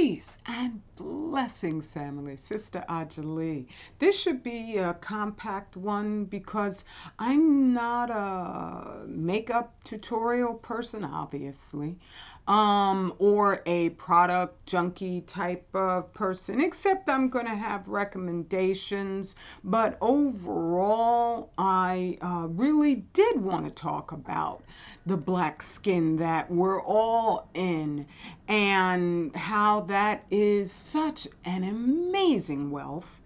Peace and blessings, family. Sister Ageless. This should be a compact one because I'm not a makeup tutorial person, obviously, or a product junkie type of person, except I'm going to have recommendations. But overall, I really did want to talk about the black skin that we're all in and how that is such an amazing wealth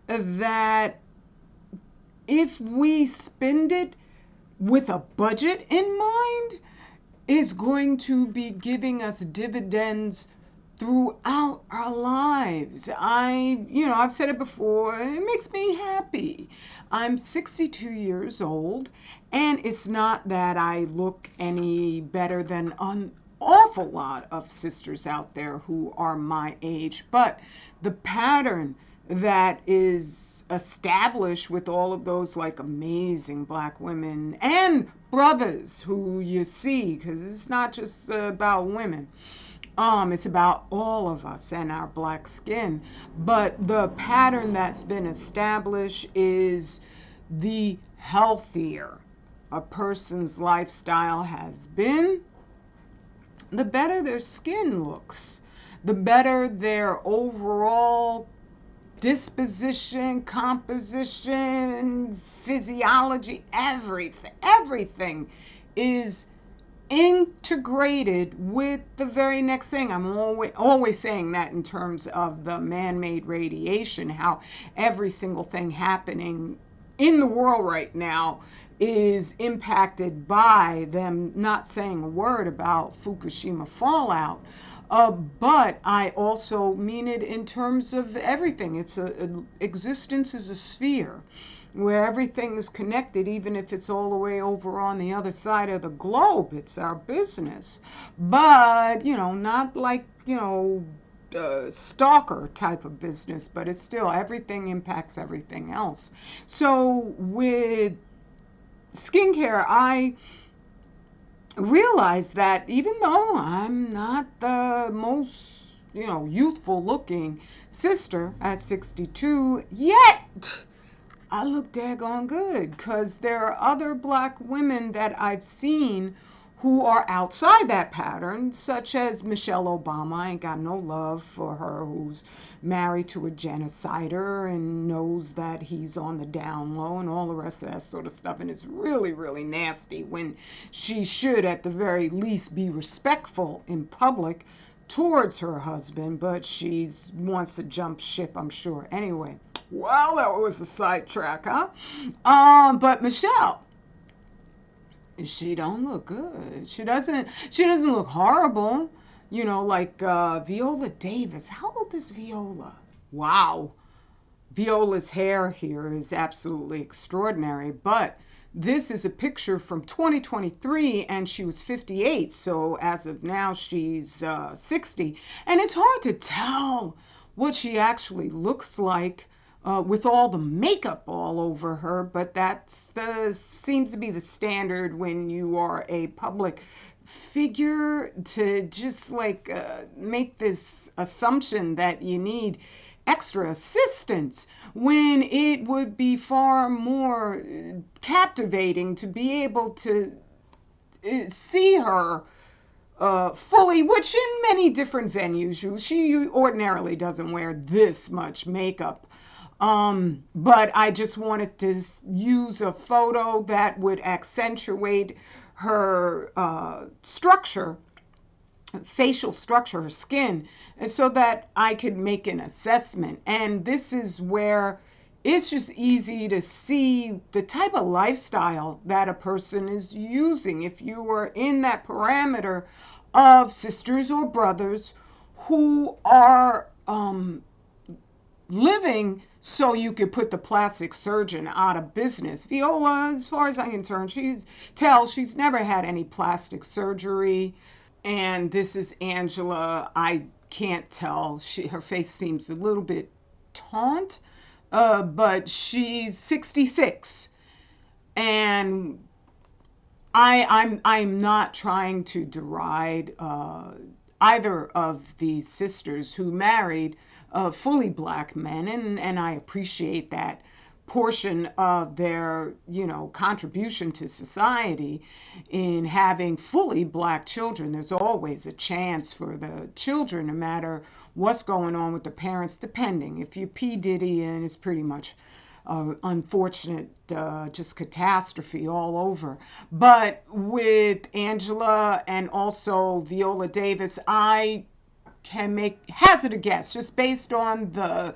that if we spend it with a budget in mind, is going to be giving us dividends throughout our lives. I've said it before, it makes me happy. I'm 62 years old, and it's not that I look any better than an awful lot of sisters out there who are my age, but the pattern that is established with all of those like amazing black women and brothers who you see, because it's not just about women. It's about all of us and our black skin. But the pattern that's been established is the healthier a person's lifestyle has been, the better their skin looks, the better their overall disposition, composition, physiology, everything is integrated with the very next thing. I'm always saying that in terms of the man-made radiation, how every single thing happening in the world right now is impacted by them not saying a word about Fukushima fallout. But I also mean it in terms of everything. Existence is a sphere where everything is connected, even if it's all the way over on the other side of the globe. It's our business. But, not like, stalker type of business, but it's still everything impacts everything else. So with skincare, I realize that even though I'm not the most, youthful looking sister at 62, yet I look daggone good, because there are other black women that I've seen who are outside that pattern, such as Michelle Obama. I ain't got no love for her, who's married to a genocider and knows that he's on the down low and all the rest of that sort of stuff. And it's really, really nasty when she should, at the very least, be respectful in public towards her husband, but she wants to jump ship, I'm sure. Anyway, well, that was a sidetrack, huh? But Michelle, she don't look good. She doesn't look horrible. Like Viola Davis. How old is Viola? Wow. Viola's hair here is absolutely extraordinary, but this is a picture from 2023 and she was 58. So as of now, she's 60. And it's hard to tell what she actually looks like with all the makeup all over her, but seems to be the standard when you are a public figure, to just make this assumption that you need extra assistance, when it would be far more captivating to be able to see her fully, which in many different venues, she ordinarily doesn't wear this much makeup. But I just wanted to use a photo that would accentuate her structure, facial structure, her skin, so that I could make an assessment. And this is where it's just easy to see the type of lifestyle that a person is using. If you are in that parameter of sisters or brothers who are living so you could put the plastic surgeon out of business. Viola, as far as I can tell, she's never had any plastic surgery. And this is Angela. I can't tell. Her face seems a little bit taunt, but she's 66. And I'm not trying to deride either of these sisters who married fully black men, and I appreciate that portion of their, contribution to society in having fully black children. There's always a chance for the children, no matter what's going on with the parents, depending. If you P. Diddy, and it's pretty much unfortunate, just catastrophe all over. But with Angela and also Viola Davis, I can hazard a guess just based on the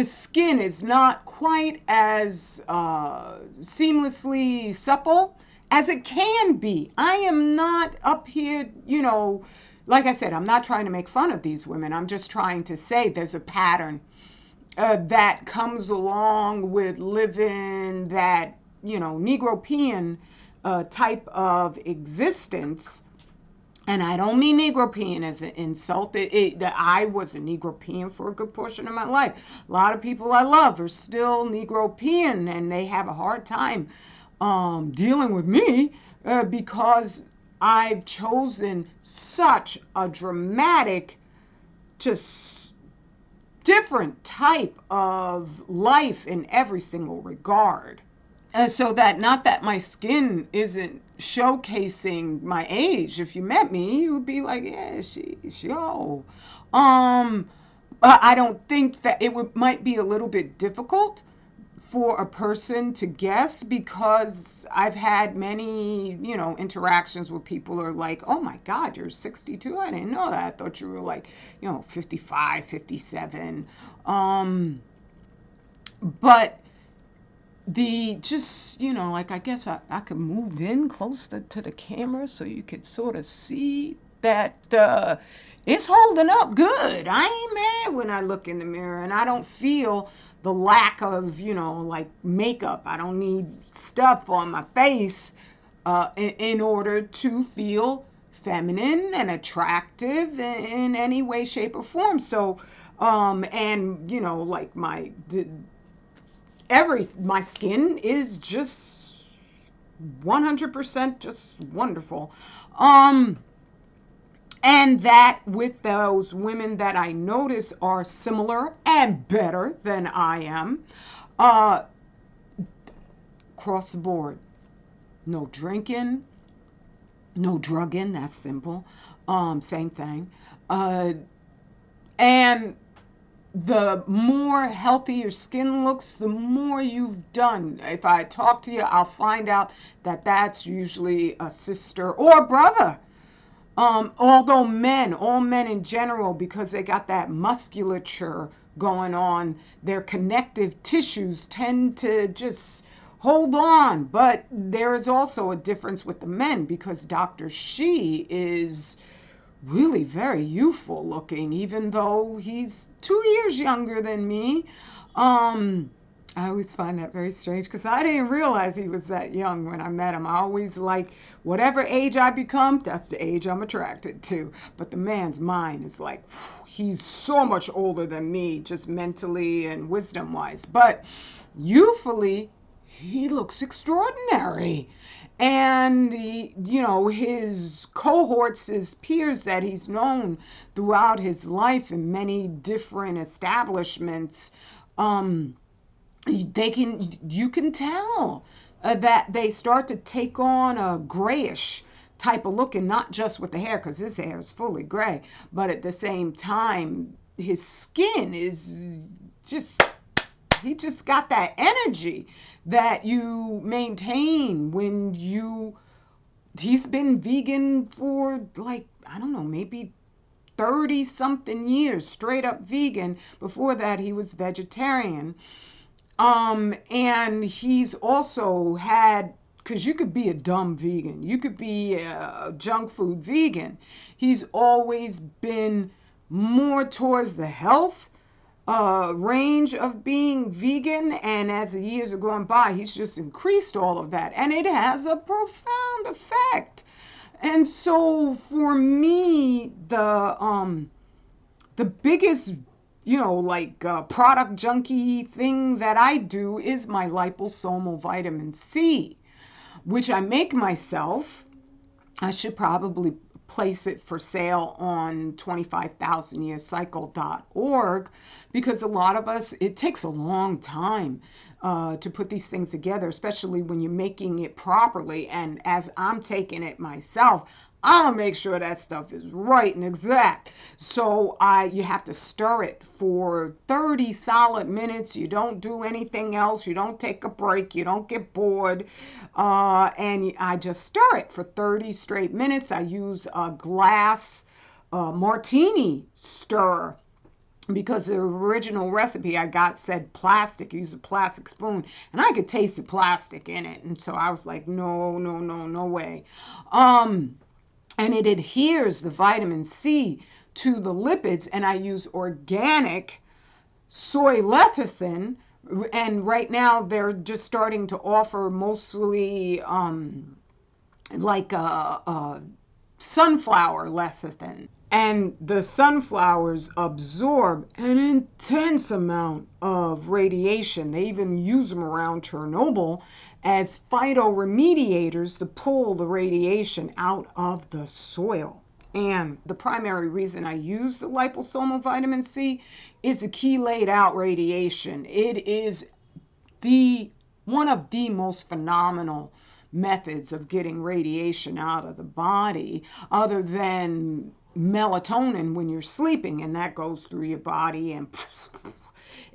skin is not quite as seamlessly supple as it can be. I am not up here, like I said, I'm not trying to make fun of these women. I'm just trying to say there's a pattern that comes along with living that, Negropean type of existence. And I don't mean Negropean as an insult. I was a Negropean for a good portion of my life. A lot of people I love are still Negropean, and they have a hard time dealing with me because I've chosen such a dramatic, just different type of life in every single regard. So that, not that my skin isn't showcasing my age. If you met me, you would be like, yeah, she's yo. But I don't think that might be a little bit difficult for a person to guess, because I've had many, interactions where people are like, oh my God, you're 62? I didn't know that. I thought you were like, 55, 57. But I guess I could move in closer to the camera so you could sort of see that it's holding up good. I ain't mad when I look in the mirror, and I don't feel the lack of, makeup. I don't need stuff on my face in order to feel feminine and attractive in any way, shape, or form. So, my skin is just 100% just wonderful. And that with those women that I notice are similar and better than I am, across the board. No drinking, no drugging, that's simple. Same thing. And the more healthy your skin looks, the more you've done. If I talk to you, I'll find out that that's usually a sister or brother. Although all men in general, because they got that musculature going on, their connective tissues tend to just hold on. But there is also a difference with the men, because Dr. She is really very youthful looking, even though he's 2 years younger than me. I always find that very strange, because I didn't realize he was that young when I met him. I always like, whatever age I become, that's the age I'm attracted to. But the man's mind is like, he's so much older than me, just mentally and wisdom wise. But youthfully, he looks extraordinary. And his cohorts, his peers that he's known throughout his life in many different establishments, you can tell that they start to take on a grayish type of look, and not just with the hair, because his hair is fully gray, but at the same time, his skin is he just got that energy that you maintain when he's been vegan for I don't know, maybe 30 something years, straight up vegan. Before that, he was vegetarian. And he's also had, because you could be a dumb vegan, you could be a junk food vegan. He's always been more towards the health range of being vegan, and as the years have gone by, he's just increased all of that, and it has a profound effect. And so for me, the biggest product junkie thing that I do is my liposomal vitamin C. which I make myself. I should probably place it for sale on 25,000yearcycle.org, because a lot of us, it takes a long time to put these things together, especially when you're making it properly. And as I'm taking it myself, I'll make sure that stuff is right and exact. So you have to stir it for 30 solid minutes. You don't do anything else. You don't take a break. You don't get bored. And I just stir it for 30 straight minutes. I use a glass martini stirrer, because the original recipe I got said plastic, use a plastic spoon, and I could taste the plastic in it. And so I was like, no, no, no, no way. And it adheres the vitamin C to the lipids, and I use organic soy lecithin, and right now they're just starting to offer mostly like sunflower lecithin. And the sunflowers absorb an intense amount of radiation. They even use them around Chernobyl as phytoremediators to pull the radiation out of the soil. And the primary reason I use the liposomal vitamin C is the chelated radiation. It is one of the most phenomenal methods of getting radiation out of the body, other than melatonin when you're sleeping, and that goes through your body, and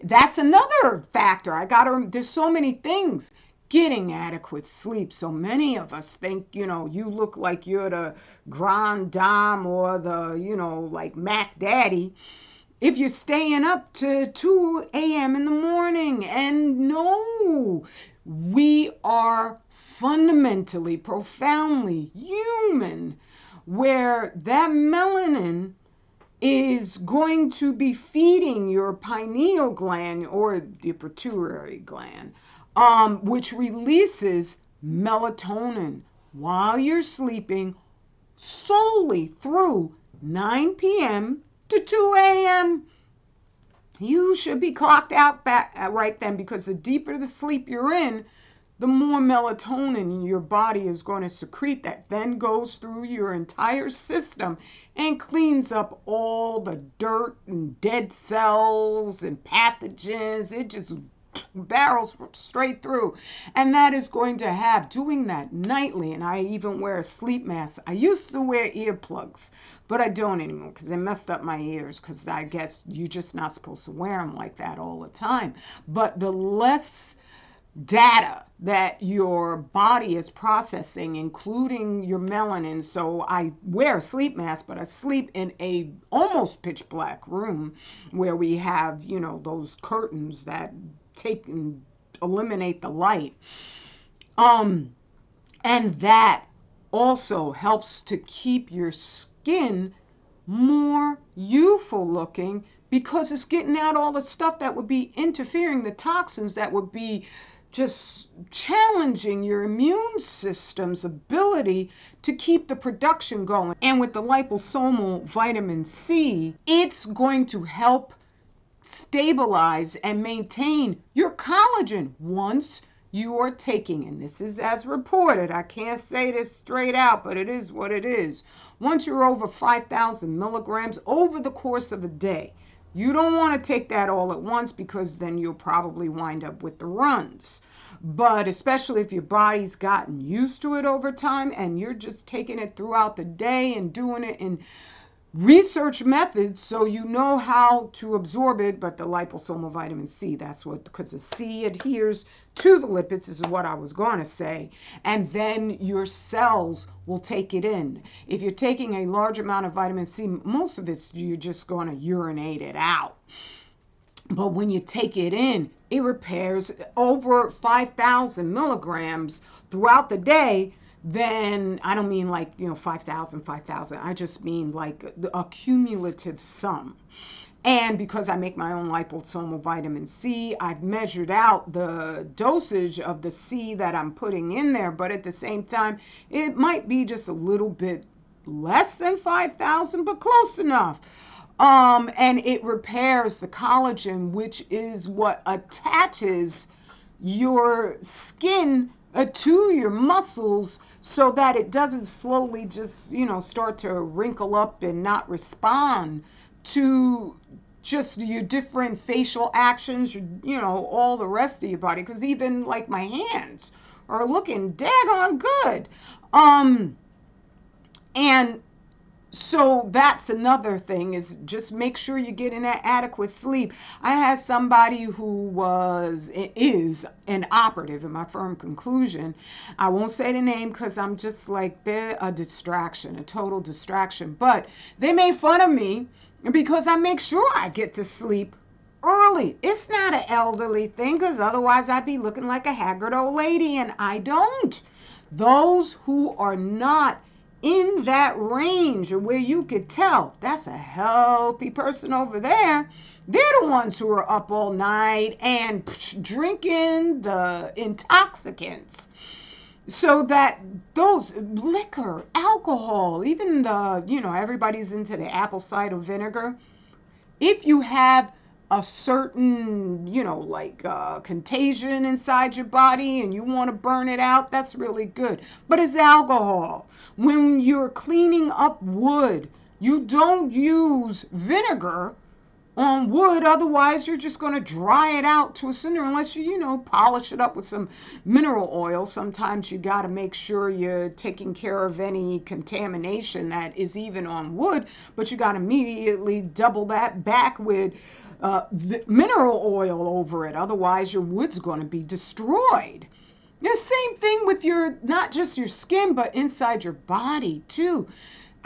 that's another factor. There's so many things. Getting adequate sleep. So many of us think, you look like you're the grand dame or the, like Mac Daddy, if you're staying up to 2 a.m. in the morning. And no, we are fundamentally, profoundly human, where that melanin is going to be feeding your pineal gland or the pituitary gland, which releases melatonin while you're sleeping solely through 9 p.m. to 2 a.m. You should be clocked out right then, because the deeper the sleep you're in, the more melatonin your body is going to secrete, that then goes through your entire system and cleans up all the dirt and dead cells and pathogens. It just barrels straight through. And that is going to have, doing that nightly, and I even wear a sleep mask. I used to wear earplugs, but I don't anymore because they messed up my ears, because I guess you're just not supposed to wear them like that all the time. But the less data that your body is processing, including your melanin. So I wear a sleep mask, but I sleep in a almost pitch black room where we have, those curtains that take and eliminate the light. And that also helps to keep your skin more youthful looking, because it's getting out all the stuff that would be interfering, the toxins that would be just challenging your immune system's ability to keep the production going. And with the liposomal vitamin C, it's going to help stabilize and maintain your collagen once you are taking, and this is as reported, I can't say this straight out, but it is what it is. Once you're over 5,000 milligrams over the course of a day, you don't want to take that all at once, because then you'll probably wind up with the runs. But especially if your body's gotten used to it over time and you're just taking it throughout the day and doing it in research methods so you know how to absorb it. But the liposomal vitamin C, that's what, because the C adheres to the lipids, is what I was going to say, and then your cells will take it in. If you're taking a large amount of vitamin C, most of it you're just going to urinate it out. But when you take it in, it repairs over 5,000 milligrams throughout the day. Then I don't mean like 5,000. I just mean like a cumulative sum. And because I make my own liposomal vitamin C, I've measured out the dosage of the C that I'm putting in there, but at the same time it might be just a little bit less than 5,000, but close enough. And it repairs the collagen, which is what attaches your skin to your muscles so that it doesn't slowly just, start to wrinkle up and not respond to just your different facial actions, all the rest of your body. Because even like my hands are looking daggone good. And so that's another thing, is just make sure you get in that adequate sleep. I had somebody who is an operative in my firm conclusion. I won't say the name because I'm just like, they're a distraction, a total distraction. But they made fun of me because I make sure I get to sleep early. It's not an elderly thing, because otherwise I'd be looking like a haggard old lady, and I don't. Those who are not in that range where you could tell that's a healthy person over there, they're the ones who are up all night and drinking the intoxicants. So that those liquor, alcohol, even everybody's into the apple cider vinegar. If you have a certain, contagion inside your body and you want to burn it out, that's really good. But it's alcohol. When you're cleaning up wood, you don't use vinegar on wood, otherwise you're just going to dry it out to a cinder, unless you polish it up with some mineral oil. Sometimes you got to make sure you're taking care of any contamination that is even on wood, but you got to immediately double that back with the mineral oil over it, otherwise your wood's going to be destroyed. The same thing with not just your skin, but inside your body too.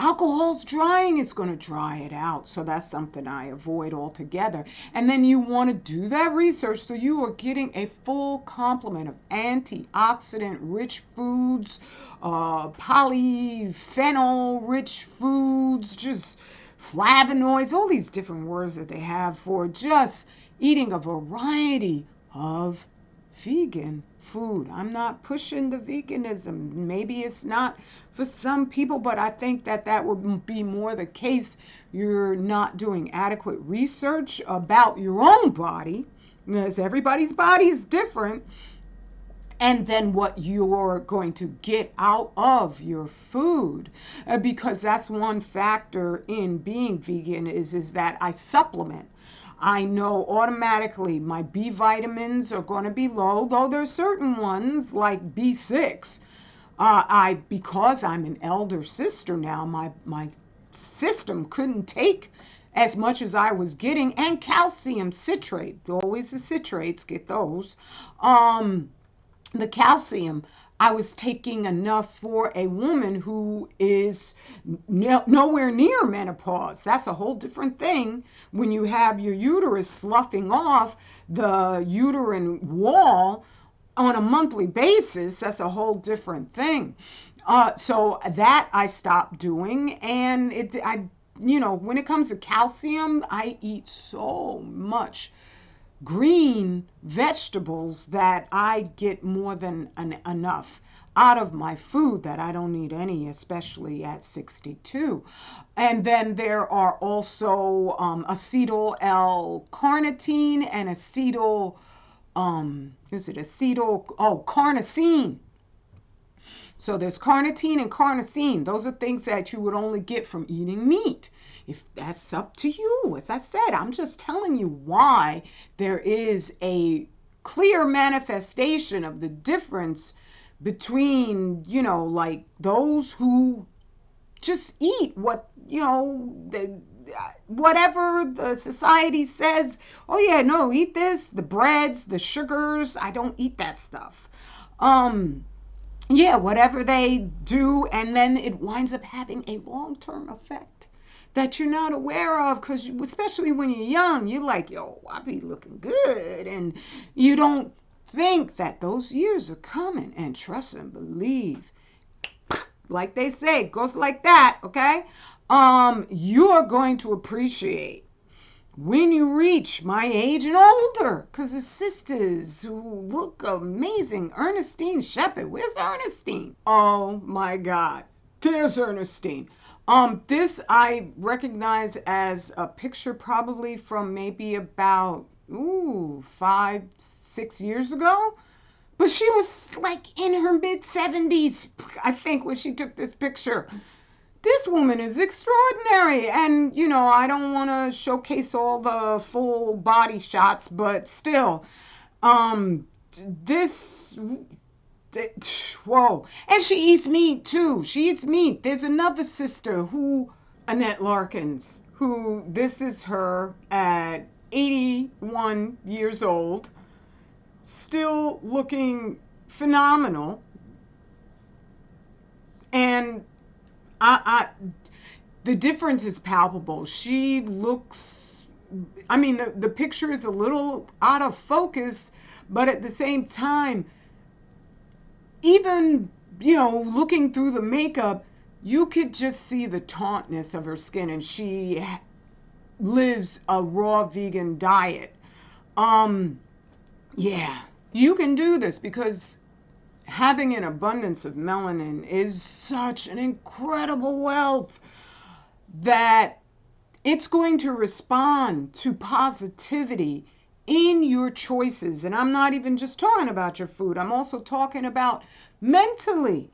Alcohol's drying, it's going to dry it out. So that's something I avoid altogether. And then you want to do that research so you are getting a full complement of antioxidant-rich foods, polyphenol-rich foods, just flavonoids, all these different words that they have for just eating a variety of vegan food. I'm not pushing the veganism. Maybe it's not for some people, but I think that would be more the case. You're not doing adequate research about your own body, because everybody's body is different, and then what you're going to get out of your food. Because that's one factor in being vegan is that I supplement. I know automatically my B vitamins are going to be low, though there's certain ones like B6. Because I'm an elder sister now, my system couldn't take as much as I was getting, and calcium citrate, always the citrates, get those. The calcium, I was taking enough for a woman who is nowhere near menopause. That's a whole different thing. When you have your uterus sloughing off the uterine wall on a monthly basis, that's a whole different thing. So that I stopped doing, and when it comes to calcium, I eat so much green vegetables that I get more than enough out of my food, that I don't need any, especially at 62. And then there are also acetyl L-carnitine and carnosine. So there's carnitine and carnosine. Those are things that you would only get from eating meat. If that's up to you, as I said, I'm just telling you why there is a clear manifestation of the difference between, like those who just eat whatever the society says. Oh yeah, no, eat this, the breads, the sugars. I don't eat that stuff. Yeah, whatever they do, and then it winds up having a long-term effect that you're not aware of, because especially when you're young, you're like, yo, I be looking good, and you don't think that those years are coming. And trust and believe, like they say, it goes like that, okay? You're going to appreciate when you reach my age and older, because the sisters who look amazing. Ernestine Shepherd, where's Ernestine? Oh my God, there's Ernestine. This I recognize as a picture probably from maybe about 5-6 years ago. But she was like in her mid-70s, I think, when she took this picture. This woman is extraordinary. And, I don't want to showcase all the full body shots, but still, this, whoa. And she eats meat too. She eats meat. There's another sister Annette Larkins, who this is her at 81 years old, still looking phenomenal. And the difference is palpable. She looks, the picture is a little out of focus, but at the same time, even, looking through the makeup, you could just see the tautness of her skin, and she lives a raw vegan diet. Yeah, you can do this because having an abundance of melanin is such an incredible wealth that it's going to respond to positivity in your choices. And I'm not even just talking about your food. I'm also talking about mentally.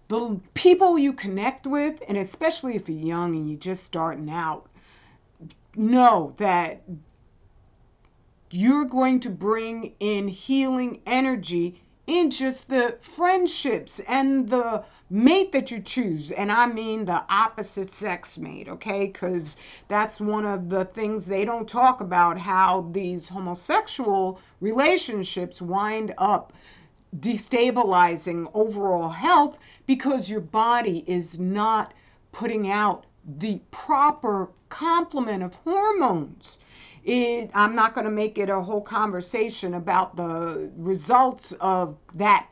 The people you connect with, and especially if you're young and you're just starting out, know that you're going to bring in healing energy in just the friendships and the mate that you choose. And I mean the opposite sex mate, okay? Because that's one of the things they don't talk about, how these homosexual relationships wind up destabilizing overall health because your body is not putting out the proper complement of hormones. I'm not going to make it a whole conversation about the results of that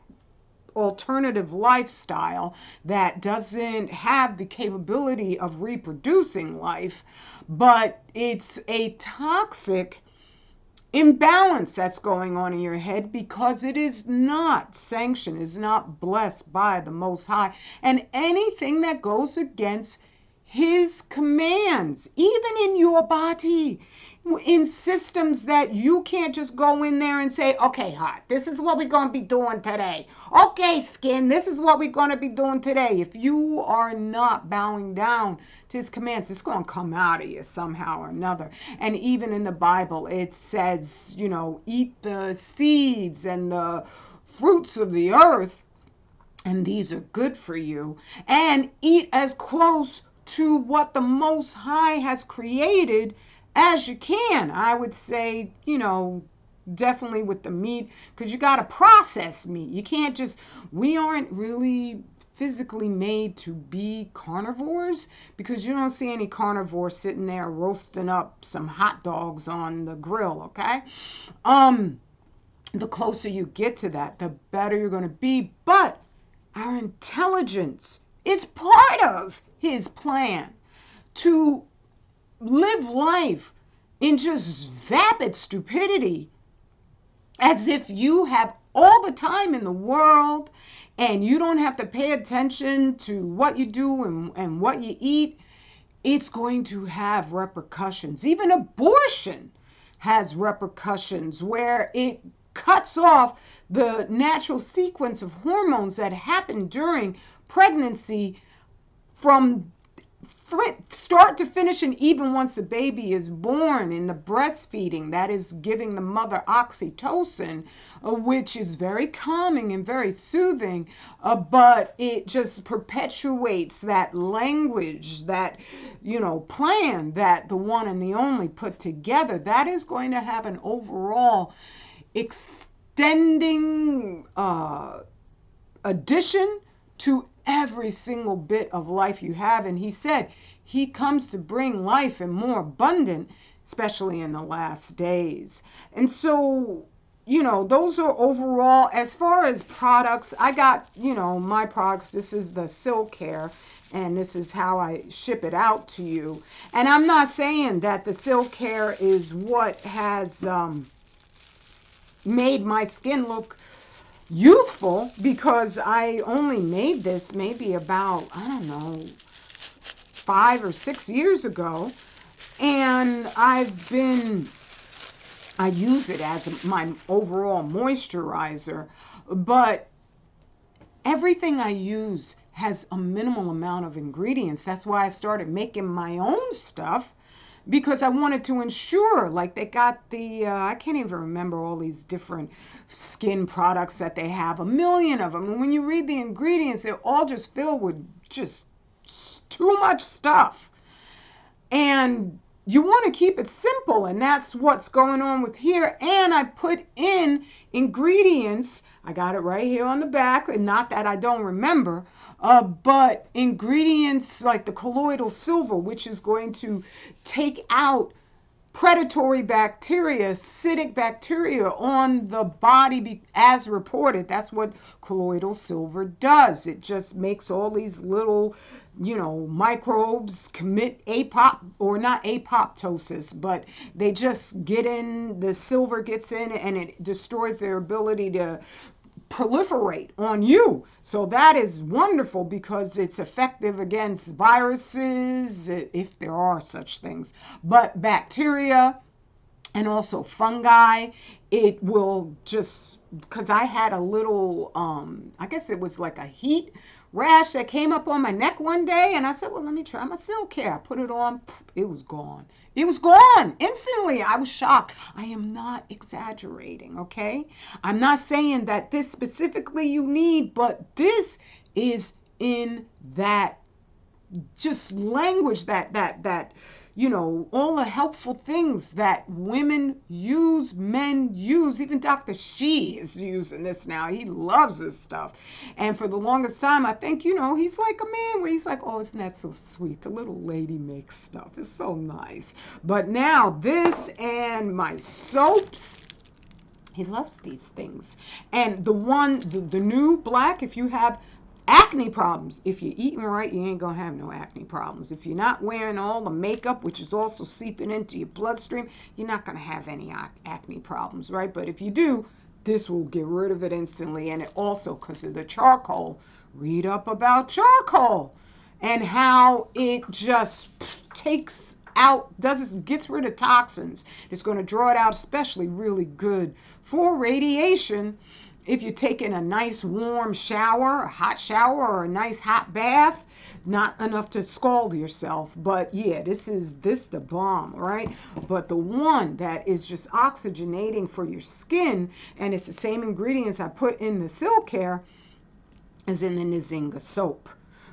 alternative lifestyle that doesn't have the capability of reproducing life, but it's a toxic imbalance that's going on in your head because it is not sanctioned, is not blessed by the Most High. And anything that goes against His commands, even in your body, in systems that you can't just go in there and say, okay, heart, this is what we're going to be doing today. Okay, skin, this is what we're going to be doing today. If you are not bowing down to His commands, it's going to come out of you somehow or another. And even in the Bible, it says, eat the seeds and the fruits of the earth, and these are good for you, and eat as close to what the Most High has created as you can. I would say, definitely with the meat, because you got to process meat. You can't we aren't really physically made to be carnivores, because you don't see any carnivores sitting there roasting up some hot dogs on the grill, okay? The closer you get to that, the better you're going to be. But our intelligence is part of His plan to live life in just vapid stupidity, as if you have all the time in the world and you don't have to pay attention to what you do and what you eat. It's going to have repercussions. Even abortion has repercussions where it cuts off the natural sequence of hormones that happen during pregnancy from start to finish, and even once the baby is born in the breastfeeding, that is giving the mother oxytocin, which is very calming and very soothing, but it just perpetuates that language, that plan that the one and the only put together. That is going to have an overall extending addition to every single bit of life you have. And He said He comes to bring life and more abundant, especially in the last days. And so, those are overall, as far as products, I got, my products. This is the Silk Hair, and this is how I ship it out to you. And I'm not saying that the Silk Hair is what has made my skin look youthful, because I only made this maybe about, 5 or 6 years ago. And I've been I use it as my overall moisturizer, but everything I use has a minimal amount of ingredients. That's why I started making my own stuff, because I wanted to ensure, like they got the, I can't even remember all these different skin products that they have, a million of them. And when you read the ingredients, they're all just filled with just too much stuff. And you want to keep it simple, and that's what's going on with here. And I put in ingredients. I got it right here on the back, and not that I don't remember, but ingredients like the colloidal silver, which is going to take out predatory bacteria, acidic bacteria on the body as reported. That's what colloidal silver does. It just makes all these little, microbes commit or not apoptosis, but they just get in, the silver gets in and it destroys their ability to proliferate on you. So that is wonderful because it's effective against viruses, if there are such things, but bacteria and also fungi. It will just, because I had a little, I guess it was like a heat rash that came up on my neck one day, and I said, well, let me try my Silk Care. I put it on, it was gone. It was gone instantly. I was shocked. I am not exaggerating, okay? I'm not saying that this specifically you need, but this is in that just language that all the helpful things that women use, men use. Even Dr. Shi is using this now. He loves this stuff. And for the longest time, I think, he's like a man where he's like, oh, isn't that so sweet? The little lady makes stuff. It's so nice. But now this and my soaps, he loves these things. And the new black, if you have acne problems, if you're eating right, you ain't gonna have no acne problems. If you're not wearing all the makeup, which is also seeping into your bloodstream, you're not gonna have any acne problems, right? But if you do, this will get rid of it instantly. And it also, because of the charcoal, read up about charcoal and how it just takes out, gets rid of toxins. It's going to draw it out, especially really good for radiation. If you're taking a nice warm shower, a hot shower, or a nice hot bath, not enough to scald yourself. But yeah, this the bomb, right? But the one that is just oxygenating for your skin, and it's the same ingredients I put in the Silk Care, is in the Nzinga soap,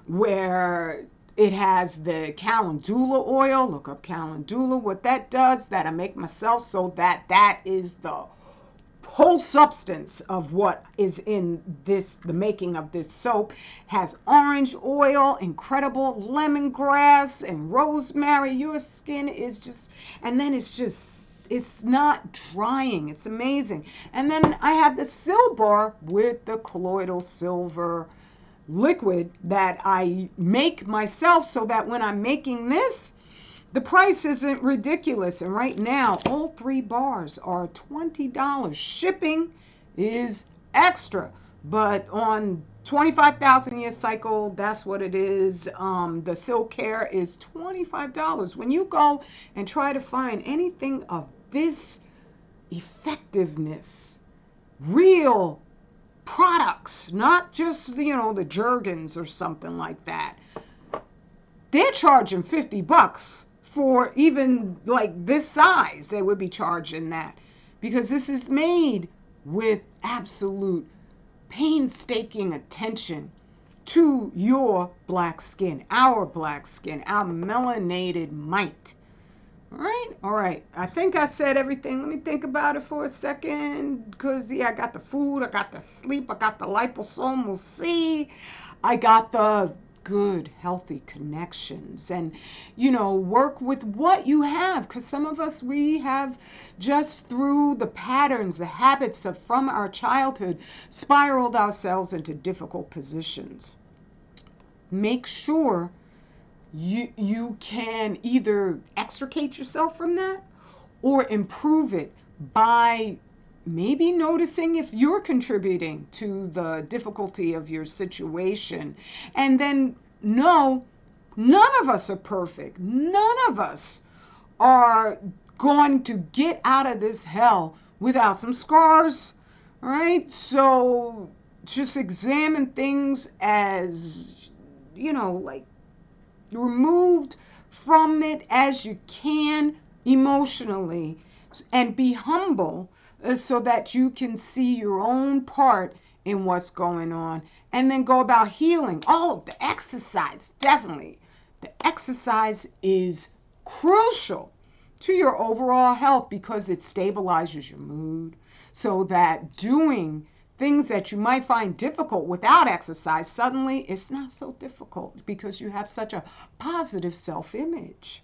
where it has the calendula oil. Look up calendula, what that does, that I make myself, so that is the whole substance of what is in the making of this soap. Has orange oil, incredible lemongrass, and rosemary. Your skin is just, and then it's not drying. It's amazing. And then I have the Silbar with the colloidal silver liquid that I make myself, so that when I'm making this, the price isn't ridiculous. And right now, all 3 bars are $20. Shipping is extra, but on 25,000 year cycle, that's what it is. The Silk Care is $25. When you go and try to find anything of this effectiveness, real products, not just, the Jergens or something like that, they're charging $50 for even like this size. They would be charging that, because this is made with absolute painstaking attention to your black skin, our melanated mite. All right. I think I said everything. Let me think about it for a second, because I got the food, I got the sleep, I got the liposomal C, I got the good, healthy connections, and, work with what you have, because some of us, we have just through the patterns, the habits from our childhood, spiraled ourselves into difficult positions. Make sure you can either extricate yourself from that or improve it by maybe noticing if you're contributing to the difficulty of your situation. And then no, none of us are perfect. None of us are going to get out of this hell without some scars. All right? So just examine things as, like removed from it as you can emotionally, and be humble so that you can see your own part in what's going on, and then go about healing. Oh, the exercise, definitely. The exercise is crucial to your overall health because it stabilizes your mood, so that doing things that you might find difficult without exercise, suddenly it's not so difficult because you have such a positive self-image.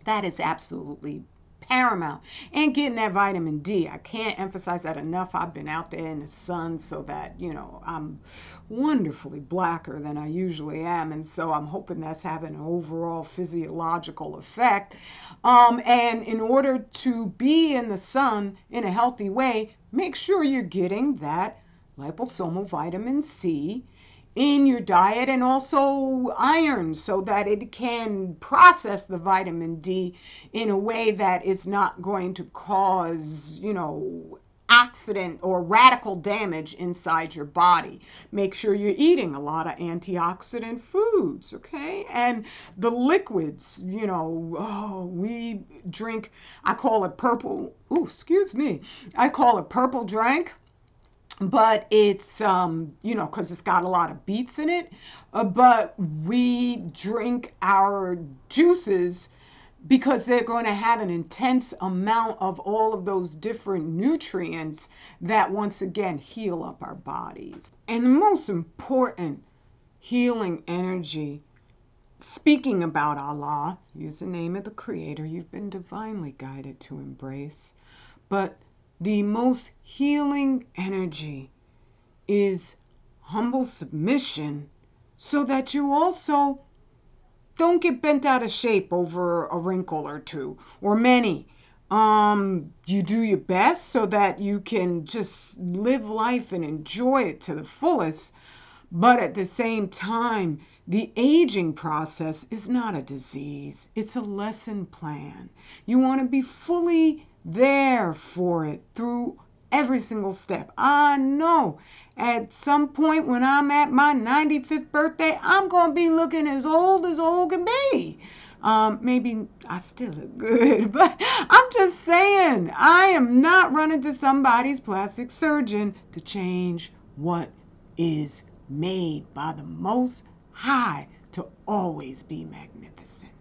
That is absolutely paramount. And getting that vitamin D. I can't emphasize that enough. I've been out there in the sun so that, I'm wonderfully blacker than I usually am. And so I'm hoping that's having an overall physiological effect. And in order to be in the sun in a healthy way, make sure you're getting that liposomal vitamin C in your diet, and also iron, so that it can process the vitamin D in a way that is not going to cause, accident or radical damage inside your body. Make sure you're eating a lot of antioxidant foods, okay? And the liquids, we drink, I call it purple, I call it purple drink. But it's, because it's got a lot of beets in it. But we drink our juices because they're going to have an intense amount of all of those different nutrients that, once again, heal up our bodies. And the most important healing energy, speaking about Allah, use the name of the Creator you've been divinely guided to embrace. But the most healing energy is humble submission, so that you also don't get bent out of shape over a wrinkle or two or many. You do your best so that you can just live life and enjoy it to the fullest. But at the same time, the aging process is not a disease. It's a lesson plan. You want to be fully there for it through every single step. I know at some point when I'm at my 95th birthday, I'm going to be looking as old can be. Maybe I still look good, but I'm just saying, I am not running to somebody's plastic surgeon to change what is made by the Most High to always be magnificent.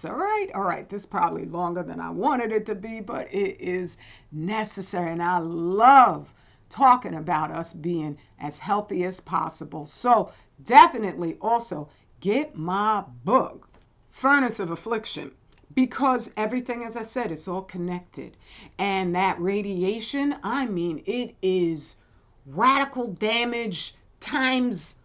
All right, this is probably longer than I wanted it to be, but it is necessary, and I love talking about us being as healthy as possible. So definitely also get my book, Furnace of Affliction, because everything, as I said, it's all connected. And that radiation, it is radical damage times,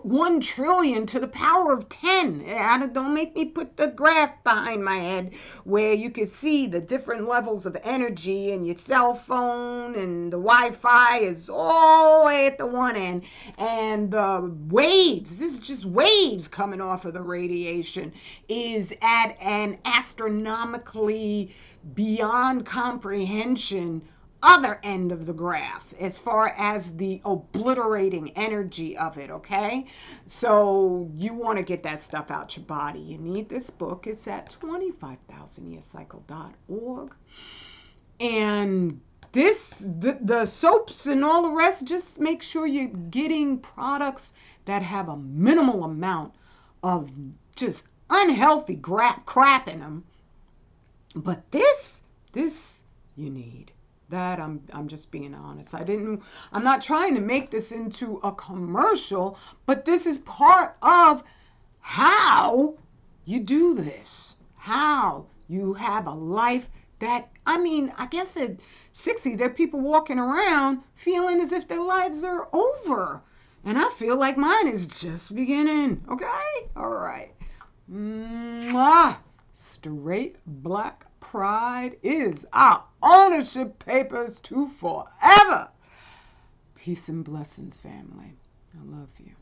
1 trillion to the power of 10. Don't make me put the graph behind my head where you can see the different levels of energy, and your cell phone and the Wi-Fi is all the way at the one end. And the waves, this is just waves coming off of the radiation, is at an astronomically beyond comprehension other end of the graph as far as the obliterating energy of it, okay? So you want to get that stuff out your body. You need this book. It's at 25000yearcycle.org. And the soaps and all the rest, just make sure you're getting products that have a minimal amount of just unhealthy crap in them. But this you need. That I'm just being honest. I'm not trying to make this into a commercial, but this is part of how you do this. How you have a life that, I guess at 60, there are people walking around feeling as if their lives are over. And I feel like mine is just beginning. Okay? All right. Straight black pride is our ownership papers to forever. Peace and blessings, family. I love you.